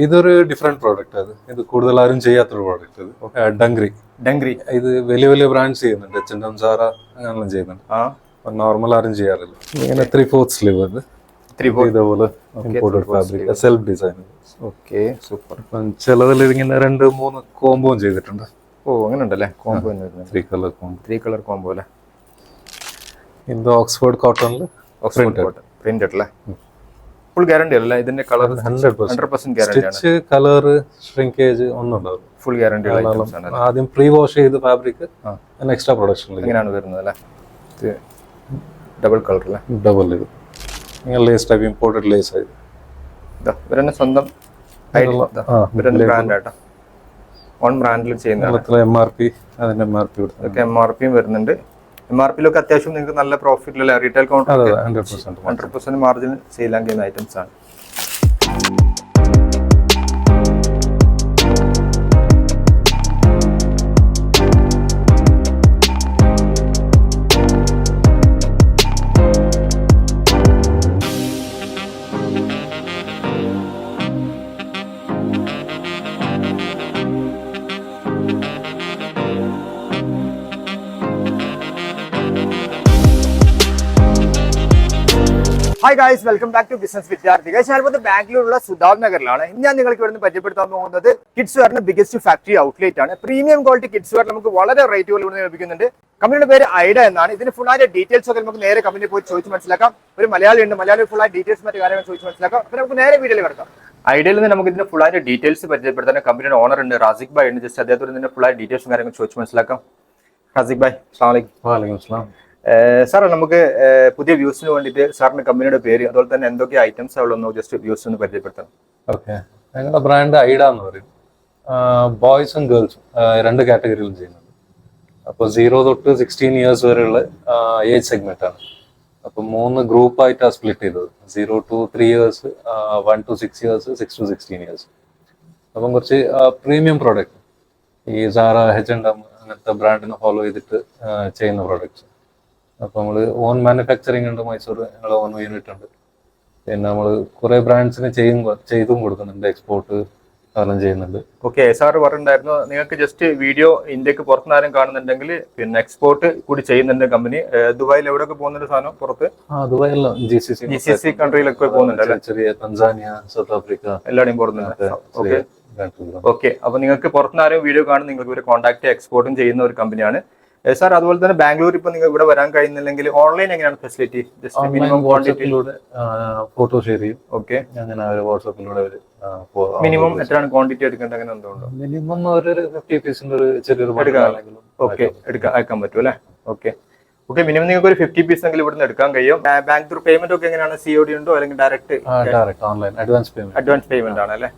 ഇതൊരു different product. ഇത് കൂടുതൽ ആരും ചെയ്യാത്തൊരു പ്രോഡക്റ്റ്. ഇത് ഡംഗ്രി ഇത് വലിയ വലിയ ബ്രാൻഡ്സ് ചെയ്യുന്നുണ്ട്. H&M, Zara അങ്ങനെല്ലാം ചെയ്യുന്നുണ്ട്. നോർമൽ ആരും ചെയ്യാറില്ല. ഇങ്ങനെ 3/4 സ്ലീവ്. അത് ഇതേപോലെ imported fabric, self design. Okay, super. ചിലതിൽ ഇങ്ങനെ 2-3 കോംബോയും ചെയ്തിട്ടുണ്ട്. അങ്ങനെ ഉണ്ടല്ലേ, കോംബോ 3 കളർ കോംബോ അല്ലേ. ഇത് ഓക്സ്ഫോർഡ് കോട്ടണിൽ പ്രിന്റഡ് അല്ലേ. ഫുൾ ഗ്യാരണ്ടി അല്ലേ ഇതിന്റെ? കളർ 100% ഗ്യാരണ്ടി ആണ്. സ്റ്റിച്ച്, കളർ, ഷ്രിങ്കേജ് ഒന്നും ഉണ്ടാവില്ല. ഫുൾ ഗ്യാരണ്ടി ഉള്ള ആദ്യം പ്രീ വാഷ് ചെയ്ത് ഫാബ്രിക് എക്സ്ട്രാ പ്രൊഡക്ഷൻ ഇങ്ങനെയാണ് വരുന്നത് അല്ലേ. ഡബിൾ കളർ അല്ലേ. ഡബിൾ ഇത് ലേസ് ടൈപ്പ്, ഇമ്പോർട്ടഡ് ലേസ് ആയി. ഇവരെന്നെ സ്വന്തം ബ്രാൻഡ് ആട്ടോ, ഓൺ ബ്രാൻഡിൽ ചെയ്യുന്ന. MRP അതിന്റെ MRP വരുന്നുണ്ട്. MRP അത്യാവശ്യം നിങ്ങൾക്ക് നല്ല പ്രോഫിറ്റ് അല്ലേ. റീറ്റെയിൽ കൗണ്ടർ 100% മാർജിൻ സെയിൽ ചെയ്യുന്ന ഐറ്റംസ് ആണ്. Hi guys, welcome back to business Vidyarthi. ഞാനിപ്പോൾ ബാംഗ്ലൂരിലുള്ള സുധാകർ നഗറിലാണ്. ഇന്ന് ഞാൻ നിങ്ങൾക്ക് ഇവിടുന്ന് പരിചയപ്പെടുത്താൻ പോകുന്നത് കിഡ്സ് വെയറിന്റെ ബിഗസ്റ്റ് ഫാക്ടറി ഔട്ട്ലെറ്റ് ആണ്. പ്രീമിയം ക്വാളിറ്റി കിഡ്സ് വെയർ നമുക്ക് വളരെ റേറ്റുകൾ ഇവിടെ ലഭിക്കുന്നുണ്ട്. കമ്പനിയുടെ പേര് ഐഡ എന്നാണ്. ഇതിന് ഫുൾ ആയിട്ട് ഡീറ്റെയിൽസ് ഒക്കെ നമുക്ക് നേരെ കമ്പനി പോയി ചോദിച്ച് മനസ്സിലാക്കാം. ഒരു മലയാളി ഉണ്ട്, മലയാളി ഫുൾ ആയിട്ട് ഡീറ്റെയിൽസ് മറ്റു കാര്യങ്ങൾ ചോദിച്ച് മനസ്സിലാക്കാം. അപ്പോൾ നമുക്ക് നേരെ വീഡിയോയിൽ കിടക്കാം. ഐഡിയയിൽ നിന്ന് നമുക്ക് ഇതിന്റെ ഫുൾ ആയിട്ട് ഡീറ്റെയിൽസ് പരിചയപ്പെടുത്താൻ കമ്പനിയുടെ ഓണർ ഉണ്ട്, റാസിക് ഭായ് ഉണ്ട്. ജസ്റ്റ് അദ്ദേഹത്തോട് ഇതിന്റെ ഫുൾ ആയിട്ട് ഡീറ്റെയിൽസും കാര്യങ്ങൾ ചോദിച്ച് മനസ്സിലാക്കാം. റാസിക് ഭായ്, വലൈക്കും. സാറേ, നമുക്ക് പുതിയ വ്യൂസിന് വേണ്ടിയിട്ട് സാറിന്റെ കമ്പനിയുടെ പേര് അതുപോലെ തന്നെ എന്തൊക്കെ ഐറ്റംസ് ഉള്ളൂ ജസ്റ്റ് വ്യൂസ് ഒന്ന് പരിചയപ്പെടുത്തണം. ഓക്കെ, ഞങ്ങളുടെ ബ്രാൻഡ് ഐഡ എന്ന് പറയും. ബോയ്സും ഗേൾസും 2 കാറ്റഗറിയിലും ചെയ്യുന്നുണ്ട്. അപ്പോൾ 0 തൊട്ട് 16 ഇയേഴ്സ് വരെയുള്ള ഏജ് സെഗ്മെന്റ് ആണ്. അപ്പോൾ 3 ഗ്രൂപ്പായിട്ടാണ് സ്പ്ലിറ്റ് ചെയ്തത്. 0 to 3 years, 1 to 6 years, 6 to 16 years. അപ്പം കുറച്ച് പ്രീമിയം പ്രോഡക്റ്റ് ഈ സാറ, H&M അങ്ങനത്തെ ബ്രാൻഡിനെ ഫോളോ ചെയ്തിട്ട് ചെയ്യുന്ന പ്രോഡക്റ്റ്സ്. അപ്പോൾ നമ്മൾ ഓൺ മാനുഫാക്ചറിങ് ഉണ്ട്, മൈസൂർ ഞങ്ങളുടെ ഓൺ യൂണിറ്റ് ഉണ്ട്. പിന്നെ നമ്മൾ കുറേ ബ്രാൻഡ്സിന് ചെയ്തും കൊടുക്കുന്നുണ്ട്, എക്സ്പോർട്ട് അതെല്ലാം ചെയ്യുന്നുണ്ട്. ഓക്കെ, സാർ പറഞ്ഞിട്ടുണ്ടായിരുന്നു നിങ്ങൾക്ക് ജസ്റ്റ് വീഡിയോ ഇന്ത്യക്ക് പുറത്തുനിന്നാരും കാണുന്നുണ്ടെങ്കിൽ പിന്നെ എക്സ്പോർട്ട് കൂടി ചെയ്യുന്നുണ്ട് കമ്പനി. ദുബായിൽ എവിടെയൊക്കെ പോകുന്നുണ്ട് സാധനം പുറത്ത്? ദുബായിലോ GCC കൺട്രിയിലൊക്കെ പോകുന്നുണ്ട്. ചെറിയ തൻസാനിയ, സൗത്ത് ആഫ്രിക്ക എല്ലാവരും പോകുന്നുണ്ട്. ഓക്കെ, അപ്പൊ നിങ്ങൾക്ക് പുറത്തുനിന്നാരും വീഡിയോ കാണും, നിങ്ങൾക്ക് ഇവരെ കോൺടാക്ട് ചെയ്യുക. എക്സ്പോർട്ടും ചെയ്യുന്ന ഒരു കമ്പനിയാണ് സാർ. അതുപോലെ തന്നെ ബാംഗ്ലൂർ ഇപ്പൊ നിങ്ങൾ ഇവിടെ വരാൻ കഴിയുന്നില്ലെങ്കിൽ ഓൺലൈൻ എങ്ങനെയാണ് ഫെസിലിറ്റി? ജസ്റ്റ് മിനിമം ക്വാണ്ടിറ്റിയിലൂടെ ഫോട്ടോ ഷെയർ ചെയ്യും. ഓക്കെ, അങ്ങനെ വാട്സാപ്പിലൂടെ മിനിമം എത്രയാണ് ക്വാണ്ടിറ്റി എടുക്കേണ്ടത്? അങ്ങനെ എന്തുകൊണ്ടോ മിനിമം ഒരു 50 പീസിന്റെ ഒരു ചെറിയൊരു ഓക്കെ അയക്കാൻ പറ്റും അല്ലേ. ഓക്കെ, മിനിമം നിങ്ങൾക്ക് ഒരു 50 പീസ് എങ്കിലും ഇവിടുന്ന് എടുക്കാൻ കഴിയും. ബാങ്ക് ത്രൂ പേയ്മെന്റ് ഒക്കെ എങ്ങനെയാണ്? COD ഉണ്ടോ അല്ലെങ്കിൽ ഡയറക്റ്റ് ഓൺലൈൻ അഡ്വാൻസ് പേയ്മെന്റ് ആണ് അല്ലേ.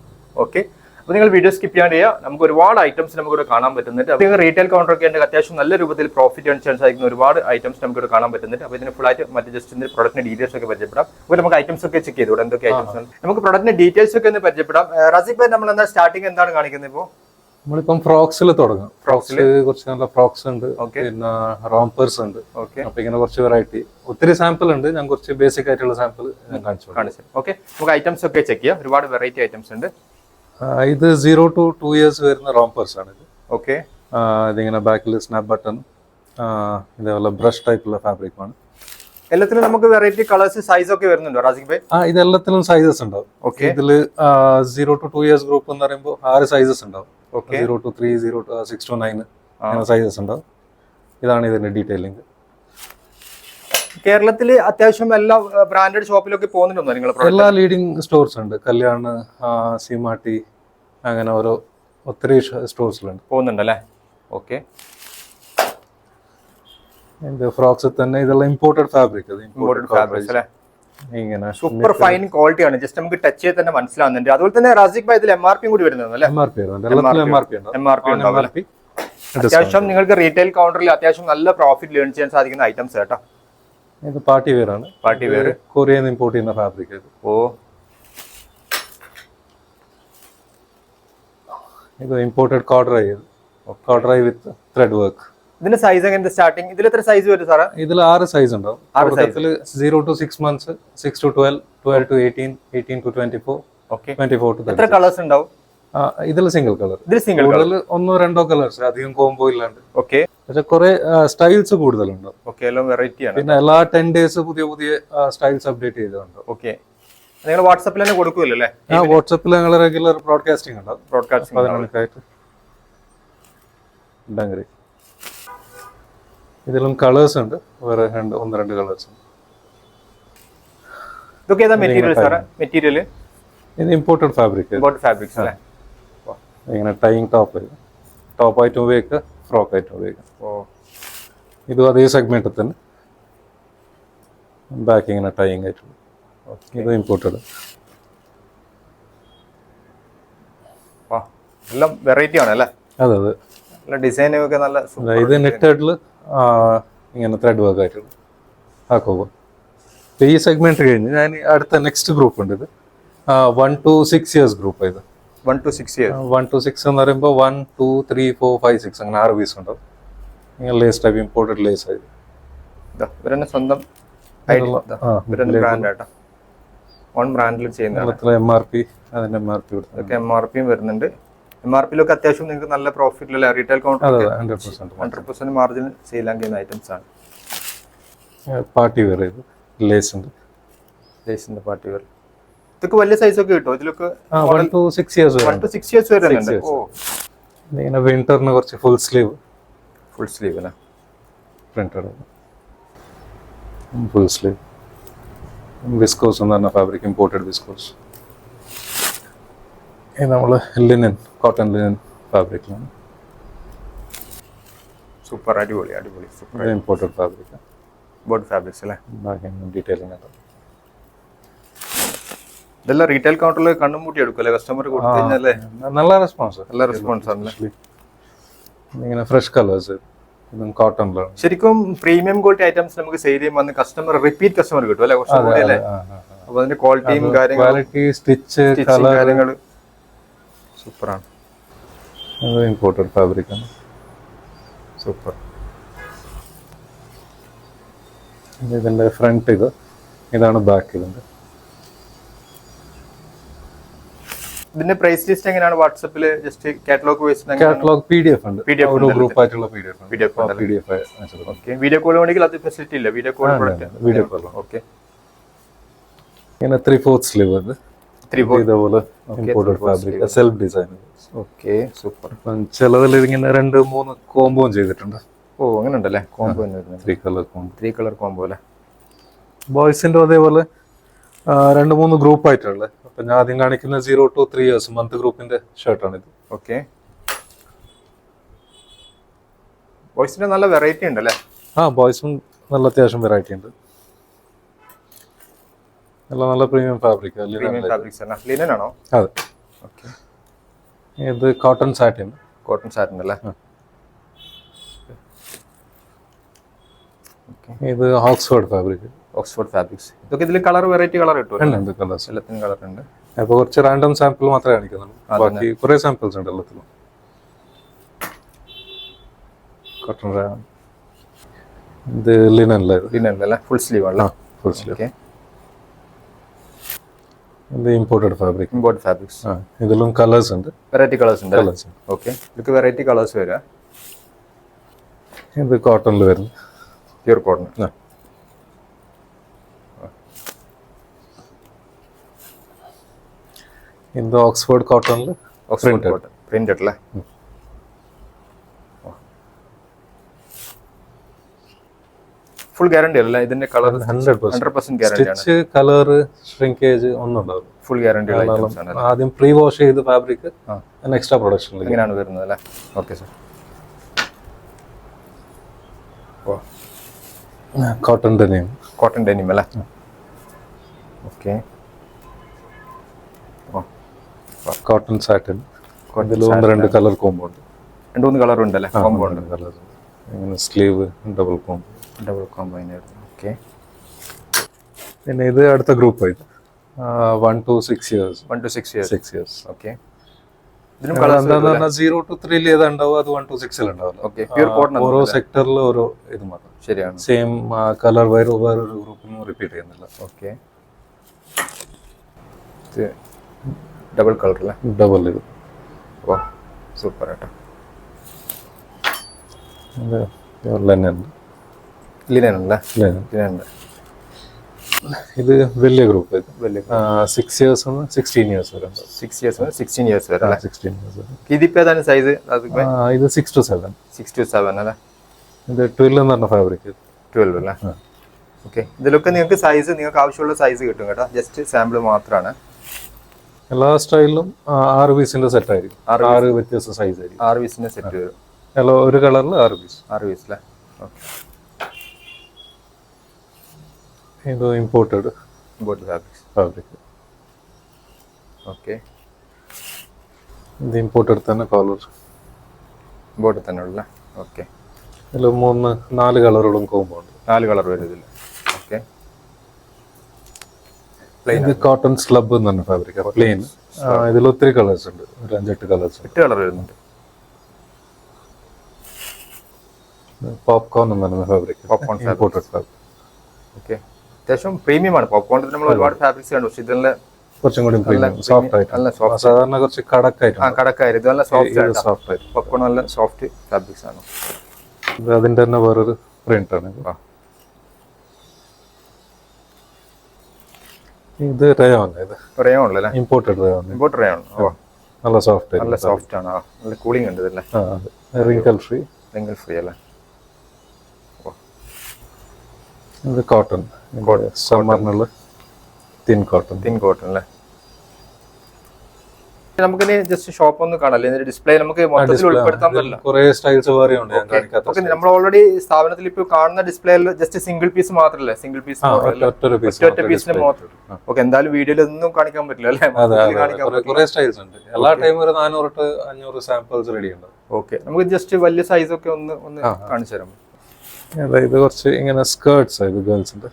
ഓക്കെ, അപ്പോൾ നിങ്ങൾ വീഡിയോ സ്കിപ്പ് ചെയ്യാൻ ചെയ്യുക. നമുക്ക് ഒരുപാട് ഐറ്റംസ് നമുക്കിവിടെ കാണാൻ പറ്റുന്നുണ്ട്. നിങ്ങൾ റീറ്റെയിൽ കൗണ്ടർ ഒക്കെ ഉണ്ട്, അത്യാവശ്യം നല്ല രൂപത്തിൽ പ്രോഫിറ്റ് ഏൺ ചെയ്യാൻ സാധിക്കുന്ന ഒരുപാട് ഐറ്റംസ് നമുക്കിവിടെ കാണാൻ പറ്റുന്നുണ്ട്. അപ്പോൾ ഇതിന് ഫുൾ ആയിട്ട് മറ്റേ ജസ്റ്റ് ഇതിന്റെ പ്രൊഡക്റ്റിന്റെ ഡീറ്റെയിൽസ് ഒക്കെ പരിചയപ്പെടാം. അപ്പോൾ നമുക്ക് ഐറ്റംസ് ഒക്കെ ചെക്ക് ചെയ്തു എന്തൊക്കെ ഐറ്റംസ് ആണ്. നമുക്ക് പ്രൊഡക്റ്റിന്റെ ഡീറ്റെയിൽസ് ഒക്കെ ഒന്ന് പരിചയപ്പെടാം. റാസിക് ഭായ്, നമ്മൾ എന്താ സ്റ്റാർട്ടിങ് എന്താണ് കാണിക്കുന്നത് ഇപ്പോൾ? നമ്മളിപ്പം ഫ്രോക്സിൽ തുടങ്ങാം. ഫ്രോക്സിൽ കുറച്ച് നല്ല ഫ്രോക്സ് ഉണ്ട്, പിന്നെ റോംപേഴ്സ് ഉണ്ട്. അപ്പൊ ഇങ്ങനെ കുറച്ച് വെറൈറ്റി, ഒത്തിരി സാമ്പിൾ ഉണ്ട്. ഞാൻ കുറച്ച് ബേസിക് ആയിട്ടുള്ള സാമ്പിൾ ഞാൻ കാണിച്ചു. ഓക്കെ, നമുക്ക് ഐറ്റംസ് ഒക്കെ ചെക്ക് ചെയ്യാം. ഒരുപാട് വെറൈറ്റി ഐറ്റംസ് ഉണ്ട്. ഇത് 0 to 2 ഇയേഴ്സ് വരുന്ന റോംപേഴ്സ് ആണ് ഇത്. ഓക്കെ, ഇതിങ്ങനെ ബാക്കിൽ സ്നാപ്പ് ബട്ടൺ, ഇതേപോലെ ബ്രഷ് ടൈപ്പുള്ള ഫാബ്രിക് ആണ്. എല്ലാത്തിലും നമുക്ക് വെറൈറ്റി കളേഴ്സ് സൈസ് ഒക്കെ വരുന്നുണ്ടോ റാസിക് ഭായ്? ഇത് എല്ലാത്തിലും സൈസസ് ഉണ്ടാവും. ഓക്കെ, ഇതില് 0 to 2 ഇയേഴ്സ് ഗ്രൂപ്പ് എന്ന് പറയുമ്പോൾ 6 സൈസസ് ഉണ്ടാവും. 0 to 3, 0 to 6 to 9 അങ്ങനെ സൈസസ് ഉണ്ടാവും. ഇതാണ് ഇതിന്റെ ഡീറ്റെയിലിംഗ്. കേരളത്തിൽ അത്യാവശ്യം എല്ലാ ബ്രാൻഡഡ് ഷോപ്പിലൊക്കെ പോകുന്നുണ്ടോ നിങ്ങൾ? എല്ലാ ലീഡിംഗ് സ്റ്റോർസ് ഉണ്ട്. കല്യാൺ, സീമാട്ടി, അങ്ങനെ ഒത്തിരി സ്റ്റോഴ്സിലുണ്ട് പോകുന്നുണ്ടല്ലേ. ഓക്കെ, ഫ്രോക്സ് തന്നെ ഇതെല്ലാം ഇമ്പോർട്ടഡ് ഫാബ്രിക്. ഇങ്ങനെ സൂപ്പർ ഫൈൻ ക്വാളിറ്റി ആണ്. ജസ്റ്റ് നമുക്ക് ടച്ച് ചെയ്ത് തന്നെ മനസ്സിലാവുന്നുണ്ട്. അതുപോലെ തന്നെ റാസിക് ഭായ് ഇതിൽ MRP കൂടി വരുന്നുണ്ടല്ലേ? അത്യാവശ്യം നിങ്ങൾക്ക് റീറ്റെയിൽ കൗണ്ടറിൽ അത്യാവശ്യം നല്ല പ്രോഫിറ്റ് ലേൺ ചെയ്യാൻ സാധിക്കുന്ന ഐറ്റംസ് കേട്ടോ. ഇത് പാർട്ടി വെയർ ആണ്. പാർട്ടി വെയർ കൊറിയയിൽ നിന്ന് ഇമ്പോർട്ട് ചെയ്യുന്ന ഫാബ്രിക്. ഇത് ഇമ്പോർട്ടഡ് കോർഡറൈ വിത്ത് ത്രെഡ് വർക്ക്. ഇതിന്റെ സൈസ് എങ്ങനെ സ്റ്റാർട്ടിങ്? ഇതിൽ എത്ര സൈസ് വരും സാറേ? ഇതിൽ 6 സൈസ് ഉണ്ടാവും. 0 to 6 months, 6 to 12, 12 to 18, 18 to 24, okay 24 to എത്ര 36. കളേഴ്സ് ഉണ്ടാവും? ഇതിൽ സിംഗിൾ കളർ, ഇതിൽ സിംഗിൾ കളർ. കൂടുതൽ 1-2 കളേഴ്സ്, അധികം കോംബോ ഇല്ലാണ്ട്. ഓക്കെ പക്ഷെ കുറെ സ്റ്റൈൽസ് കൂടുതലുണ്ട്. ഓക്കെ, എല്ലാം വെറൈറ്റി ആണ്. പിന്നെ എല്ലാ 10 days പുതിയ പുതിയ സ്റ്റൈൽസ് അപ്ഡേറ്റ് ചെയ്തിട്ടുണ്ട്. ഓക്കെ, നിങ്ങൾ വാട്സാപ്പിൽ തന്നെ കൊടുക്കുമല്ലോ അല്ലേ? വാട്സാപ്പിൽ ഞങ്ങൾ റെഗുലർ ബ്രോഡ്കാസ്റ്റിംഗ് ഉണ്ടാവും. ബ്രോഡ്കാസ്റ്റിംഗ് 11 ഡങ്കറി. ഇതിലും കളേഴ്സ് ഉണ്ട്, വേറെ 1-2 കളേഴ്സ് ഉണ്ട്. ഇതൊക്കെ ഏതാ മെറ്റീരിയൽ സാറേ? മെറ്റീരിയൽ ഇത് ഇമ്പോർട്ടഡ് ഫാബ്രിക്. ഇമ്പോർട്ടഡ് ഫാബ്രിക്സ് അല്ലേ? ഇങ്ങനെ ടൈങ് ടോപ്പ് ആയിട്ട് ഉപയോഗിക്കുക, ഫ്രോക്ക് ആയിട്ട് ഉപയോഗിക്കുക. ഓ, ഇതും അതേ സെഗ്മെന്റിൽ തന്നെ ബാക്ക് ഇങ്ങനെ ടൈങ് ആയിട്ടുള്ള. ഇത് ഇമ്പോർട്ടഡ്. എല്ലാം വെറൈറ്റി ആണ് അല്ലേ? അതെ, നല്ല ഡിസൈനും ഒക്കെ നല്ല. ഇത് നെറ്റഡിൽ ഇങ്ങനെ ത്രെഡ് വർക്ക് ആയിട്ടുള്ള ആക്കുമ്പോൾ. ഈ സെഗ്മെന്റ് കഴിഞ്ഞ് ഞാൻ അടുത്ത നെക്സ്റ്റ് ഗ്രൂപ്പ് ഉണ്ട്. ഇത് 1 to 6 years ഗ്രൂപ്പ്. ഇത് 1 to 6 years. 1 to 6 എന്ന് പറയുമ്പോൾ 1, 2, 3, 4, 5, 6 അങ്ങനെ 6 പീസ് ഉണ്ടാവും. ഇങ്ങനെ ലേസ് ടൈപ്പ് ഇമ്പോർട്ടഡ് ലേസ് ആയിട്ട്. ഇവരെന്നെ സ്വന്തം ബ്രാൻഡ് ആട്ടോ, ഓൺ ബ്രാൻഡിൽ ചെയ്യുന്നതാണ്. MRP, അതിന്റെ MRP ഇതൊക്കെ MRP വരുന്നുണ്ട്. MRPയിലൊക്കെ അത്യാവശ്യം നിങ്ങൾക്ക് നല്ല പ്രോഫിറ്റിലുള്ള റീറ്റെയിൽ കൗണ്ടർ 100% മാർജിൻ സെയിലാൻ ചെയ്യുന്ന ഐറ്റംസ് ആണ്. പാർട്ടി വെയർ ഇത് ലേസ് ഉണ്ട്. ലേസിന്റെ പാർട്ടി വെയർ. ഇതൊക്കെ വലിയ സൈസ് ഒക്കെ കിട്ടും ഇതിലൊക്കെ? 1 to 6 years 1 to 6 years വരുന്നുണ്ട്. ഓ, ഇങ്ങനെ വിന്ററിന് കുറച്ച് ഫുൾ സ്ലീവ് അല്ലേ? Printed full sleeve. വിസ്കോസ് എന്ന് പറഞ്ഞ ഫാബ്രിക്, ഇമ്പോർട്ടഡ് വിസ്കോസ്. ഇത് നമ്മൾ കോട്ടൺ ലിനൻ ഫാബ്രിക്കിലാണ്. സൂപ്പർ, അടിപൊളി super. Imported fabric, board fabrics അല്ലേ? ബാക്കി ഡീറ്റെയിലിംഗ് ആണ്. ഇതെല്ലാം റീറ്റെയിൽ കൗണ്ടറിൽ കണ്ണും മൂട്ടി എടുക്കുമല്ലേ കസ്റ്റമർ കൊടുത്തു കഴിഞ്ഞാലേ? നല്ല റെസ്പോൺസ് ആണല്ലേ? ഇങ്ങനെ ഫ്രഷ് കളേഴ്സ്, ഇതും കോട്ടണിലാണ്. ശരിക്കും പ്രീമിയം ക്വാളിറ്റി ഐറ്റംസ് നമുക്ക് സെയിൽ ചെയ്യുമ്പോൾ കസ്റ്റമർ റിപ്പീറ്റ് കസ്റ്റമർ കിട്ടും അല്ലേ? കുറച്ചുകൂടി അല്ലേ? അപ്പൊ അതിന്റെ ക്വാളിറ്റിയും ക്വാളിറ്റി, സ്റ്റിച്ച്, കാര്യങ്ങൾ സൂപ്പറാണ്. ഇമ്പോർട്ടഡ് ഫാബ്രിക് ആണ്. സൂപ്പർ. ഇതിന്റെ ഫ്രണ്ട് ഇതാണ് ബാക്ക്. ഇതിന്റെ പ്രൈസ് ലിസ്റ്റ് എങ്ങനെയാണ്? വാട്സാപ്പിൽ ജസ്റ്റ് കാറ്റലോഗ് കാറ്റലോഗ് PDF ഉണ്ട്. ഒരു ഗ്രൂപ്പ് ആയിട്ടുള്ള PDF ഓക്കെ. വീഡിയോ കോൾ വേണമെങ്കിൽ അത് ഫെസിലിറ്റി ഇല്ല? Video call video call. Okay. ഇങ്ങനെ 3/4 സ്ലീവ് ഉണ്ട്. ഇതേപോലെ imported fabric, self design. Okay, super. ചിലതിൽ ഇങ്ങനെ 2-3 കോംബോ ചെയ്തിട്ടുണ്ട്. ഓ, അങ്ങനെ ഉണ്ടല്ലേ? കോംബോ 3 കളർ കോംബോ അല്ലേ? ബോയ്സിന്റെ അതേപോലെ 2-3 ഗ്രൂപ്പ് ആയിട്ടുള്ളത്. അപ്പൊ ഞാൻ ആദ്യം കാണിക്കുന്ന 0 to 3 years മന്ത് ഗ്രൂപ്പിന്റെ ഷർട്ടാണ് ഇത്. ഓക്കെ. ബോയ്സിന്റെ നല്ല വെറൈറ്റി ഉണ്ടല്ലേ? ബോയ്സും നല്ല അത്യാവശ്യം വെറൈറ്റി ഉണ്ട്. നല്ല പ്രീമിയം ഫാബ്രിക്. ലിനൻ ആണോ? അതെ. ഓക്കെ. ഇത് കോട്ടൺ സാറ്റിൻ. കോട്ടൺ സാറ്റിൻ അല്ലേ? ഇത് ഓക്സ്ഫോർഡ് ഫാബ്രിക്. Oxford fabrics. ഇതൊക്കെ ഇതിൽ കളർ വെറൈറ്റി കളർ കിട്ടും? കളേഴ്സ് എല്ലാത്തിനും കളർ ഉണ്ട്. അപ്പൊ കുറച്ച് റാൻഡം സാമ്പിൾ മാത്രമേ കാണിക്കുന്നുള്ളൂ. ബാക്കി കുറെ സാമ്പിൾസ് ഉണ്ട് എല്ലാത്തിലും. കോട്ടൺ. ഇത് ലിനൻ അല്ലേ? ഫുൾ സ്ലീവ് ആണ്. Full sleeve. ഇത് ഇമ്പോർട്ടഡ് ഫാബ്രിക്. Imported fabrics. ഇതിലും കളേഴ്സ് ഉണ്ട്. വെറൈറ്റി കളേഴ്സ് ഉണ്ട്. ഓക്കെ. ഇതൊക്കെ വെറൈറ്റി കളേഴ്സ് വരാ. ഇത് കോട്ടണിൽ വരുന്നു. Pure cotton. ഇത് ഓക്സ്ഫോർഡ് കോട്ടണിൽ പ്രിന്റഡ് അല്ലേ? ഫുൾ ഗ്യാരണ്ടി അല്ലേ ഇതിന്റെ കളർ? 100% ഗ്യാരണ്ടി ആണ്. സ്റ്റിച്ച്, കളർ, ഷ്രിങ്കേജ് ഒന്നും ഉണ്ടാവില്ല. ഫുൾ ഗ്യാരണ്ടി ഉള്ള ഐറ്റംസ് ആണ്. ആദ്യം പ്രീ വാഷ് ചെയ്ത് ഫാബ്രിക് എക്സ്ട്രാ പ്രൊഡക്ഷൻ ഇങ്ങനെയാണ് വരുന്നത് അല്ലേ? Okay sir. Cotton denim. Cotton denim അല്ലേ? ഓക്കെ. Cotton satin. ഇതിൽ 1-2 കളർ കോംബോ ഉണ്ട്. 2-3 കളർ ഉണ്ടല്ലേ? കോംബോ ഉണ്ട്. ഇങ്ങനെ സ്ലീവ് ഡബിൾ കോംബോ. ഓക്കെ. പിന്നെ ഇത് അടുത്ത ഗ്രൂപ്പ് ആയിട്ട് 1 to 6 years. 1 to 6 years. 6 years. Okay. ഇതിനും കളർ 0 to 3 ഏതാണ്ടാവും, അത് 1 to 6 ഉണ്ടാവില്ല. ഓക്കെ. Pure cotton. ഓരോ സെക്ടറിൽ ഓരോ ഇത് മാത്രം. ശരിയാണ്. സെയിം കളർ വേറൊരു ഗ്രൂപ്പിനും റിപ്പീറ്റ് ചെയ്യുന്നില്ല. ഓക്കെ. ഡബിൾ കളർ അല്ലേ? ഡബിൾ ഇത്. വാ സൂപ്പർ കേട്ടോ. ലിനനുണ്ടല്ലേ? ലിനുണ്ട്. ഇത് വലിയ ഗ്രൂപ്പ്. ഇത് വലിയ 6 years 16 years വരെ. 6 years 16 years വരെ അല്ലേ? 16 years വരെ. ഇതിപ്പോ ഏതാണ് സൈസ്? ഇത് 6 to 7. 6 to 7 അല്ലേ? ഇത് 12 എന്ന് പറഞ്ഞ ഫാബ്രിക്. 12 അല്ലേ? ഓക്കെ. ഇതിലൊക്കെ നിങ്ങൾക്ക് സൈസ്, നിങ്ങൾക്ക് ആവശ്യമുള്ള സൈസ് കിട്ടും കേട്ടോ. ജസ്റ്റ് സാമ്പിൾ മാത്രമാണ്. എല്ലാ സ്റ്റൈലിലും 6 പീസിന്റെ സെറ്റ് ആയിരിക്കും. 6 വ്യത്യസ്ത സൈസ് ആയിരിക്കും. 6 പീസിന്റെ സെറ്റ് വരും. ഒരു കളറിൽ 6 പീസ്. 6 പീസ് അല്ലേ? ഓക്കെ. ഇത് ഇമ്പോർട്ടഡ് ഫാബ്രിക്. ഓക്കെ. ഇത് ഇമ്പോർട്ടഡ് തന്നെ കളർ. ഇമ്പോർട്ടഡ് തന്നെ ഉള്ള. ഓക്കെ. ഇതിൽ 4 കളറുകളും കോമ്പോ ഉണ്ട്. 4 കളർ വരും ഇതിൽ. ഓക്കെ. ഇത് കോട്ടൺ സ്ലബ് എന്ന് പറഞ്ഞ ഫാബ്രിക്. പ്ലെയിൻ. ഇതിൽ ഒത്തിരി കളേഴ്സ് ഉണ്ട്. ഒരു 5-8 കളേഴ്സ്. 8 കളർ വരുന്നുണ്ട്. പോപ്കോൺ എന്ന് പറഞ്ഞ fabric. Popcorn imported fabric. Okay. അത്യാവശ്യം പ്രീമിയം ആണ്. പോപ്കോൺ നമ്മൾ ഒരുപാട് ഫാബ്രിക്സ് കണ്ടു. പക്ഷെ ഇതെല്ലാം കുറച്ചും കൂടി സോഫ്റ്റ് ആയിട്ട്. നല്ല സോഫ്റ്റ്. സാധാരണ കുറച്ച് കടക്കായിട്ട്. കടക്കായിട്ട്. ഇത് നല്ല സോഫ്റ്റ് ആണ്. സോഫ്റ്റ് ആയിട്ട്. പോപ്കോൺ നല്ല സോഫ്റ്റ് ഫാബ്രിക്സ് ആണ്. ഇത് അതിന്റെ തന്നെ വേറൊരു പ്രിന്റ് ആണ്. ഇത് റയോൺ. ഇത് റയോൺ അല്ലേ? Imported rayon. Imported rayon. ഓ നല്ല സോഫ്റ്റ്. നല്ല സോഫ്റ്റ് ആണ്. നല്ല കൂളിംഗ് ഉണ്ട് ഇതല്ലേ? Wrinkle free. റിങ്കിൾ ഫ്രീ അല്ലേ? ഇത് കോട്ടൺ. സമ്മറിനുള്ള തിൻ കോട്ടൺ. തിൻ കോട്ടൺ അല്ലേ? നമുക്കിനി ജസ്റ്റ് ഷോപ്പ് ഒന്ന് കാണാല്ലേ? ഡിസ്പ്ലേ നമുക്ക് മൊത്തത്തിൽ ഉൾപ്പെടുത്താൻ പറ്റില്ല. കുറേ സ്റ്റൈൽസ് വേറെ ഉണ്ട്. നമ്മൾ ഓൾറെഡി സ്ഥാപനത്തിൽ ഇപ്പോൾ കാണുന്ന ഡിസ്പ്ലേയിൽ ജസ്റ്റ് സിംഗിൾ പീസ് മാത്രമല്ലേ? സിംഗിൾ പീസ് ഒറ്റ പീസിന് മാത്രം. ഓക്കെ. എന്തായാലും വീഡിയോയിൽ ഒന്നും കാണിക്കാൻ പറ്റില്ല അല്ലേ? കുറേ സ്റ്റൈൽസ് ഉണ്ട്. എല്ലാ ടൈമും ഒരു 400 to 500 സാമ്പിൾസ് റെഡി ഉണ്ട്. ഓക്കെ. നമുക്ക് ജസ്റ്റ് വലിയ സൈസ് ഒക്കെ ഒന്ന് കാണിച്ചു തരാം. ഇത് കുറച്ച് ഇങ്ങനെ സ്കേർട്സ് ആയത് ഗേൾസിന്റെ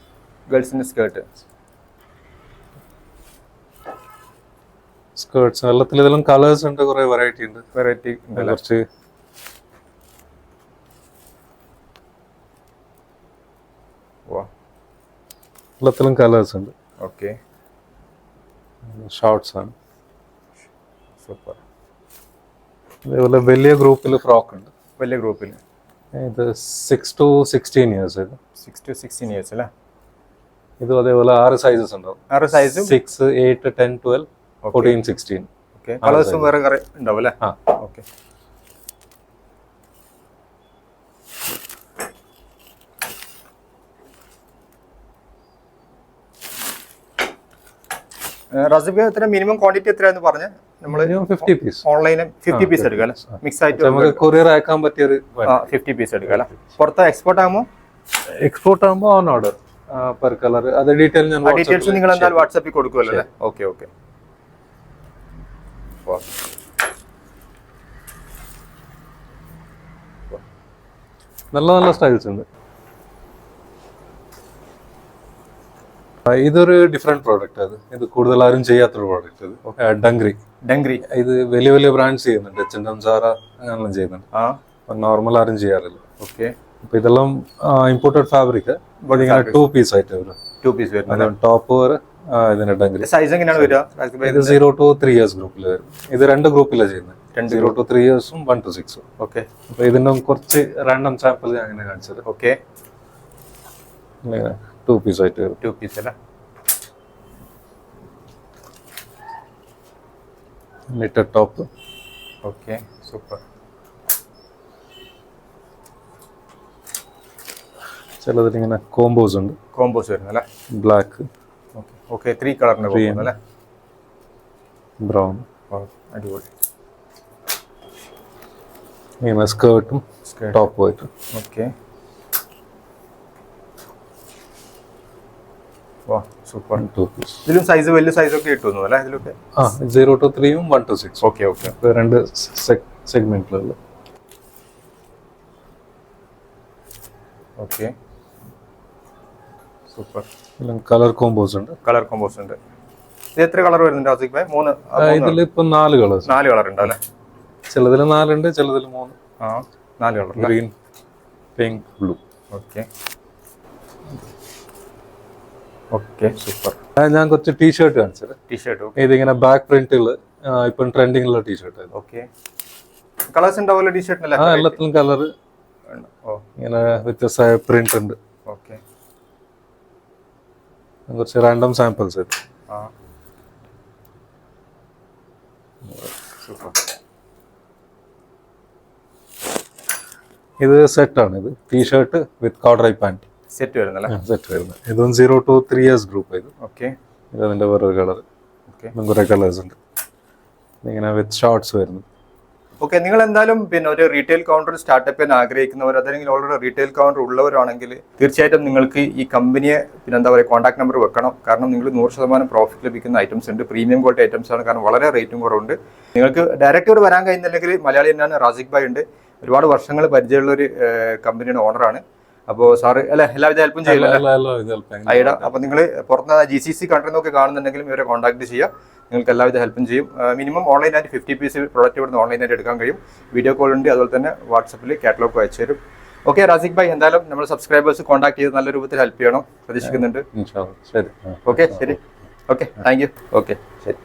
സ്കേർട്സ്. എല്ലാത്തിലും ഇതിലും കളേഴ്സ് ഉണ്ട്. കുറെ വെറൈറ്റി ഉണ്ട്. കുറച്ച് എല്ലാത്തിലും കളേഴ്സ് ഉണ്ട്. ഓക്കെ. ഷോർട്സ് ആണ്. സൂപ്പർ. അതേപോലെ വലിയ ഗ്രൂപ്പിൽ ഫ്രോക്ക് ഉണ്ട്. വലിയ ഗ്രൂപ്പിൽ ഇത് 6 to 16 years. 6 to 16 years അല്ലേ? ഇതും അതേപോലെ 6 സൈസസ് ഉണ്ടാവും. 6 സൈസും 6, 8, 10, 12, 14, 16. ഓക്കെ. കളേഴ്സും വേറെ ഉണ്ടാവും അല്ലേ? ഓക്കെ. റസിബ് എത്ര മിനിമം ക്വാണ്ടിറ്റി എത്രയാന്ന് പറഞ്ഞ? നമ്മൾ 50 പീസ് ഓൺലൈനിൽ 50 പീസ് എടുക്കാം അല്ലേ? മിക്സ് ആയിട്ട് നമുക്ക് കൊറിയർ അയക്കാൻ പറ്റിയ 50 പീസ് എടുക്കാം അല്ലേ? പുറത്ത് എക്സ്പോർട്ട് ആകുമ്പോൾ ഓൺ ഓർഡർ പെർ കളർ. അത് ഡീറ്റെയിൽസ് നിങ്ങൾ എന്തായാലും വാട്സാപ്പിൽ കൊടുക്കുമല്ലോ അല്ലേ? ഓക്കെ. ഓക്കെ. നല്ല നല്ല സ്റ്റൈൽസ് ഉണ്ട്. ഇതൊരു ഡിഫറെന്റ് പ്രോഡക്റ്റ്. ഇത് കൂടുതൽ ആരും ചെയ്യാത്തൊരു പ്രോഡക്റ്റ്. ഡംഗ്രി. ഇത് വലിയ വലിയ ബ്രാൻഡ്സ് ചെയ്യുന്നുണ്ട്. H&M, Zara അങ്ങനെല്ലാം ചെയ്യുന്നുണ്ട്. നോർമൽ ആരും ചെയ്യാറില്ല. ഓക്കെ. അപ്പൊ ഇതെല്ലാം ഇമ്പോർട്ടഡ് ഫാബ്രിക്. ഇങ്ങനെ 2 പീസ് ആയിട്ട് വരും. 2 പീസ് വരും. ടോപ്പ് വരെ ഇതിന്റെ ഡംഗ്രി. സൈസ് എങ്ങനെയാണ് വരിക? ഇത് 0 to 3 years ഗ്രൂപ്പിൽ വരും. ഇത് 2 ഗ്രൂപ്പിലാണ് ചെയ്യുന്നത്. 0 to 3 years 1 to 6. ഓക്കെ. അപ്പൊ ഇതിന്റെ കുറച്ച് റാൻഡം സാമ്പിൾ ഞാൻ അങ്ങനെ കാണിച്ചത്. ഓക്കെ. 2 പീസ് ആയിട്ട് വരും. 2 പീസ് അല്ലേ? Knitted top. ഓക്കെ. സൂപ്പർ. ചിലതിൽ ഇങ്ങനെ കോമ്പോസ് ഉണ്ട്. കോമ്പോസ് വരുന്നല്ലേ? ബ്ലാക്ക്. ഓക്കെ. 3 കളറിന്റെ കോമ്പോ അല്ലേ? ബ്രൗൺ. അടിപൊളി. ഇങ്ങനെ സ്കേർട്ടും ടോപ്പും ആയിട്ട്. ഓക്കെ. സൂപ്പർ. 2 പീസ്. ഇതിലും സൈസ് വലിയ സൈസ് ഒക്കെ കിട്ടുന്നു അല്ലേ? ഇതിലൊക്കെ 0 to 3 1 to 6. ഓക്കെ. ഓക്കെ. 2 സെഗ്മെന്റിലുള്ള. ഓക്കെ. സൂപ്പർ. കളർ കോമ്പോസ് ഉണ്ട്. ഇത് എത്ര കളർ വരുന്നുണ്ട് ആസിഫ് ഭായ്? 3. ഇതിൽ ഇപ്പൊ 4 കളേഴ്സ്. 4 കളർ ഉണ്ട് അല്ലേ? ചിലതിൽ 4 ഉണ്ട്, ചിലതിൽ 3. 4 colour. Green, pink, blue. Okay. Okay. Super. ഞാൻ കുറച്ച് ടീഷർട്ട് കാണിച്ചത്. ടീഷർട്ട് ഇതിങ്ങനെ ബാക്ക് പ്രിന്റുള്ള ഇപ്പം ട്രെൻഡിങ് ഉള്ള ടീഷർട്ട് ആയിരുന്നു. ഓക്കെ, കളേഴ്സ് ഉണ്ടാവുമല്ലോ ടീഷർട്ടിനല്ല? എല്ലാത്തിലും കളർ ഓ, ഇങ്ങനെ വ്യത്യസ്തമായ പ്രിന്റ് ഉണ്ട്. ഓക്കെ. കുറച്ച് റാൻഡം സാമ്പിൾസ് ആയിരുന്നു. ആ, സൂപ്പർ. ഇത് സെറ്റാണ്. ഇത് ടീഷർട്ട് വിത്ത് കോഡ്രൈ പാൻറ് സെറ്റ് വരുന്നല്ലേ? സെറ്റ് വരുന്നത്. ഇതും 0 to 3 years ഗ്രൂപ്പ് ഇത്. ഓക്കെ, ഇത് അതിന്റെ വേറൊരു കളർ. ഓക്കെ, കുറെ കളേഴ്സ് ഉണ്ട്. ഇങ്ങനെ വിത്ത് ഷോർട്സ് വരുന്നു. ഓക്കെ. നിങ്ങൾ എന്തായാലും പിന്നെ ഒരു റീറ്റെയിൽ കൗണ്ടർ സ്റ്റാർട്ടപ്പ് ചെയ്യാൻ ആഗ്രഹിക്കുന്നവർ, അല്ലെങ്കിൽ ഓൾറെഡി റീറ്റെയിൽ കൗണ്ടർ ഉള്ളവരാണെങ്കിൽ തീർച്ചയായിട്ടും നിങ്ങൾക്ക് ഈ കമ്പനിയെ പിന്നെ എന്താ പറയുക കോൺടാക്ട് നമ്പർ വെക്കണം. കാരണം നിങ്ങൾ 100% പ്രോഫിറ്റ് ലഭിക്കുന്ന ഐറ്റംസ് ഉണ്ട്. പ്രീമിയം ക്വാളിറ്റി ഐറ്റംസ് ആണ്. കാരണം വളരെ റേറ്റും കുറവുണ്ട്. നിങ്ങൾക്ക് ഡയറക്റ്റ് ഇവിടെ വരാൻ കഴിയുന്നില്ലെങ്കിൽ മലയാളി തന്നെയാണ് റാസിഖ് ഭായ് ഉണ്ട്. ഒരുപാട് വർഷങ്ങൾ പരിചയമുള്ള ഒരു കമ്പനിയുടെ ഓണറാണ്. അപ്പോൾ സാറ് അല്ലെ എല്ലാവിധ ഹെൽപ്പും ചെയ്യില്ല ഐഡ. അപ്പോൾ നിങ്ങൾ പുറത്തുനിന്ന് GCC കൺട്രി നോക്കി കാണുന്നുണ്ടെങ്കിലും ഇവരെ കോൺടാക്ട് ചെയ്യുക. നിങ്ങൾക്ക് എല്ലാവിധ ഹെൽപ്പും ചെയ്യും. മിനിമം ഓൺലൈനായിട്ട് 50 പീസ് പ്രോഡക്റ്റ് ഇവിടുന്ന് ഓൺലൈനായിട്ട് എടുക്കാൻ കഴിയും. വീഡിയോ കോൾ ഉണ്ട്, അതുപോലെ തന്നെ വാട്സപ്പിൽ കാറ്റലോഗ് അയച്ചു തരും. ഓക്കെ റാസിഖ് ഭായ്, എന്തായാലും നമ്മുടെ സബ്സ്ക്രൈബേഴ്സ് കോൺടാക്ട് ചെയ്ത് നല്ല രൂപത്തിൽ ഹെൽപ്പ് ചെയ്യണം പ്രതീക്ഷിക്കുന്നുണ്ട്. ശരി. ഓക്കെ, ശരി. Okay, thank you. ഓക്കെ, ശരി.